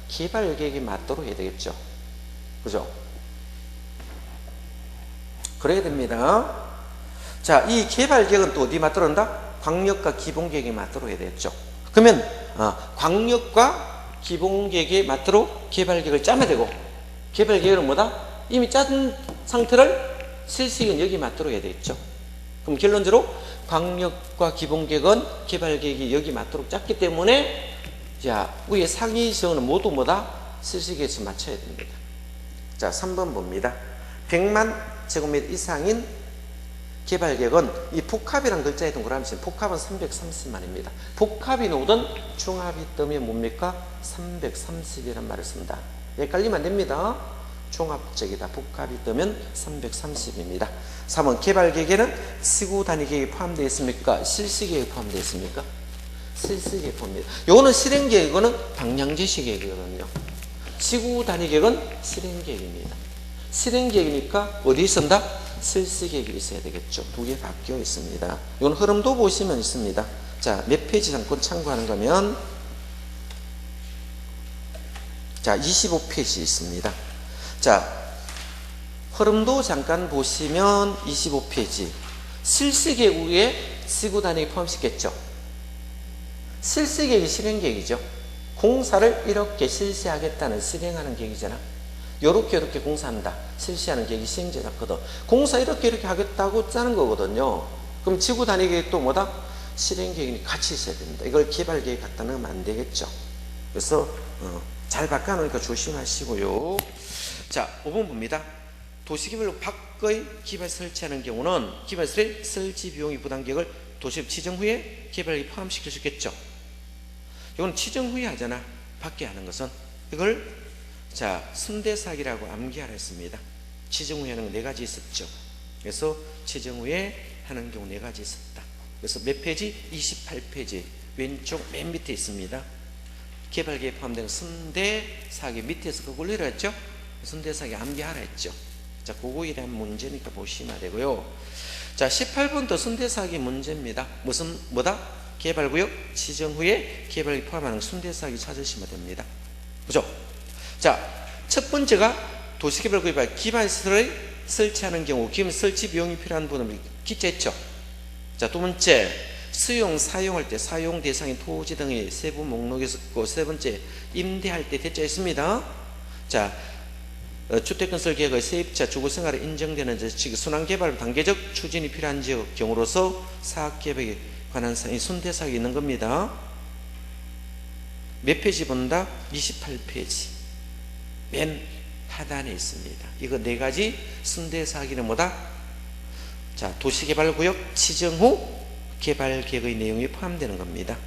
개발 계획에 맞도록 해야 되겠죠. 그죠? 그래야 됩니다. 자, 이 개발 계획은 또 어디에 맞도록 한다? 광역과 기본 계획에 맞도록 해야 되겠죠. 그러면 광역과 기본 계획에 맞도록 개발 계획을 짜면 되고 개발 계획은 뭐다? 이미 짠 상태를 실시계획은 여기 맞도록 해야 되겠죠. 그럼 결론적으로 광역과 기본 계획은 개발 계획이 여기 맞도록 짰기 때문에 자 위에 상위 지역은 모두 뭐다? 실시계획에 맞춰야 됩니다. 자 3번 봅니다. 100만 제곱미터 이상인 개발 계획은 이 복합이라는 글자에 동그라미 복합은 330만입니다. 복합이 나오든 중합이 뜨면 뭡니까? 330이란 말을 씁니다. 헷갈리면 안 됩니다. 종합적이다. 복합이 뜨면 330입니다. 3번 개발 계획에는 지구 단위 계획이 포함되어 있습니까? 실시 계획이 포함되어 있습니까? 실시 계획이 포함됩니다. 요거는 실행 계획, 이거는 방향 제시 계획이거든요. 지구 단위 계획은 실행 계획입니다. 실행 계획이니까 어디에 쓴다? 실시 계획이 있어야 되겠죠. 두 개 바뀌어 있습니다. 이건 흐름도 보시면 있습니다. 자, 몇 페이지 잠깐 참고하는 거면 자, 25페이지 있습니다. 자, 흐름도 잠깐 보시면 25페이지. 실시 계획 위에 지구 단위 포함시켰죠. 실시 계획이 실행 계획이죠. 공사를 이렇게 실시하겠다는 실행하는 계획이잖아. 요렇게 공사한다. 실시하는 계획이 시행자 잡거든. 공사 이렇게 하겠다고 짜는 거거든요. 그럼 지구 단위 계획도 뭐다? 실행 계획이 같이 있어야 됩니다. 이걸 개발 계획 갖다 넣으면 안 되겠죠. 그래서 잘 바꿔놓으니까 조심하시고요. 자, 5번 봅니다. 도시개발로 밖의 기발 설치하는 경우는 기발 설치 비용이 부담 계획을 도시개발 지정 후에 개발에 포함시킬 수 있겠죠. 이건 지정 후에 하잖아. 밖에 하는 것은 이걸 자, 순대사기라고 암기하라 했습니다. 지정 후에 하는 거 4가지 있었죠. 그래서 지정 후에 하는 경우 4가지 있었다. 그래서 몇 페이지? 28페이지 왼쪽 맨 밑에 있습니다. 개발계획 포함된 순대사기 밑에서 그걸 내렸죠. 순대사기 암기하라 했죠. 자, 그거에 대한 문제니까 보시면 되고요. 자, 18번도 순대사기 문제입니다. 뭐다? 개발구역 지정 후에 개발계획 포함하는 순대사기 찾으시면 됩니다. 그죠? 자, 첫 번째가 도시개발구역 기반시설을 설치하는 경우 기반 설치 비용이 필요한 분은 기재했죠. 자, 두 번째 사용할 때 사용 대상인 토지 등의 세부 목록에 있었고 세 번째 임대할 때 대자 있습니다. 자, 주택건설 계획의 세입자 주거생활에 인정되는 즉 순환개발 단계적 추진이 필요한 지역 경우로서 사업계획에 관한 사항이 순대사항이 있는 겁니다. 몇 페이지 본다? 28페이지 맨 하단에 있습니다. 이거 4가지 순대사항이는 뭐다? 자, 도시개발구역 지정 후 개발계획의 내용이 포함되는 겁니다.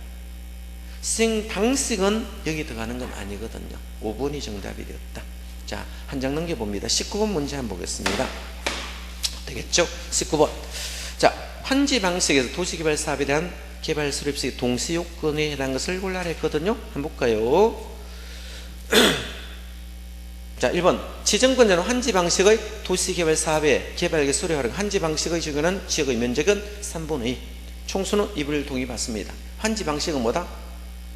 시행 방식은 여기 들어가는 건 아니거든요. 5번이 정답이 되었다. 자, 한 장 넘겨봅니다. 19번 문제 한번 보겠습니다. 되겠죠? 19번. 자, 환지 방식에서 도시개발 사업에 대한 개발 수립식 동시 요건에 해당하는 것을 골라라 했거든요. 한번 볼까요? 자, 1번. 지정권자는 환지 방식의 도시개발 사업에 개발계 수립하는 환지 방식의 적용하는 지역의 면적은 3분의 2. 총수는 2분을 동의받습니다. 환지 방식은 뭐다?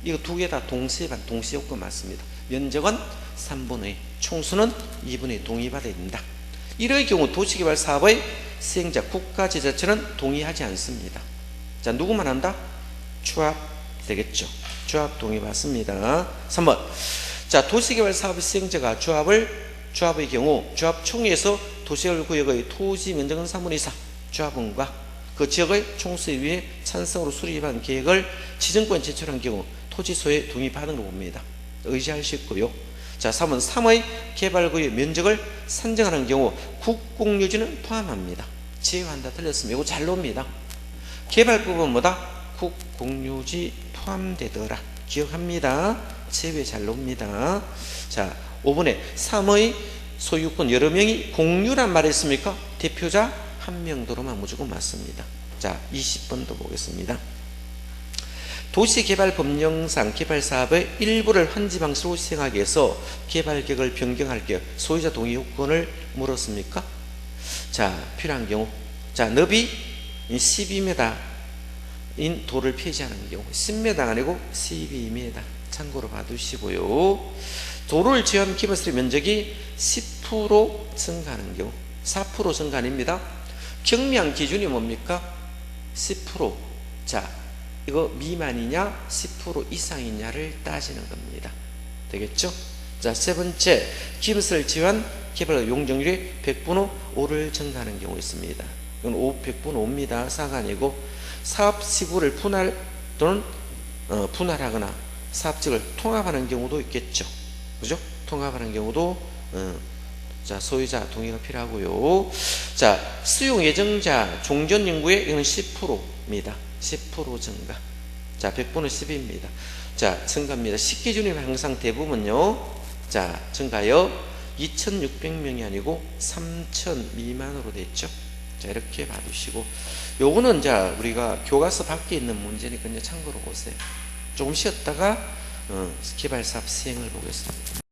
이거 두 개 다 동시 요건 맞습니다. 면적은 3분의 2, 총수는 2분의 2 동의받아야 된다. 이럴 경우 도시개발 사업의 시행자 국가지자체는 동의하지 않습니다. 자, 누구만 한다? 추합 되겠죠. 추합 동의 받습니다. 3번. 자, 도시개발 사업 시행자가 추합의 경우 추합총회에서 도시개발구역의 토지 면적은 3분의 4 추합원과 그 지역의 총수위에 찬성으로 수립한 계획을 지정권 제출한 경우 토지 소유에 동의받은 걸 봅니다. 의지할 수 있고요. 자, 3번 3의 개발구역 면적을 산정하는 경우 국공유지는 포함합니다. 제외한다. 틀렸습니다. 이거 잘 나옵니다. 개발 부분보다 국공유지 포함되더라. 기억합니다. 제외 잘 나옵니다. 자, 5번에 3의 소유권 여러 명이 공유란 말이 있습니까? 대표자 한 명도로만 무조건 맞습니다. 자, 20번도 보겠습니다. 도시개발법령상 개발사업의 일부를 환지 방식으로 시행하기 위해서 개발계획을 변경할 경우 소유자 동의 요건을 물었습니까? 자, 필요한 경우, 자, 너비 12m인 도를 폐지하는 경우 10m 아니고 12m 참고로 봐두시고요. 도를 제한 기반시설 면적이 10% 증가하는 경우 4% 증가 아닙니다. 경미한 기준이 뭡니까? 10%. 자, 이거 미만이냐 10% 이상이냐를 따지는 겁니다. 되겠죠? 자, 세 번째, 기반시설 제한 개발 용적률이 100분의 5를 증가하는 경우 있습니다. 이건 100분의 5입니다. 4가 아니고 사업지구를 분할 또는 분할하거나 사업지구를 통합하는 경우도 있겠죠. 그죠? 통합하는 경우도 자, 소유자 동의가 필요하고요. 자, 수용 예정자 종전 인구의 이건 10%입니다. 10% 증가. 자, 100분의 10입니다. 자, 증가입니다. 식기준이 항상 대부분요. 자, 증가요. 2,600명이 아니고 3,000 미만으로 됐죠. 자, 이렇게 봐두시고, 요거는 자, 우리가 교과서 밖에 있는 문제니까 이제 참고로 보세요. 조금 쉬었다가 개발사업 시행을 보겠습니다.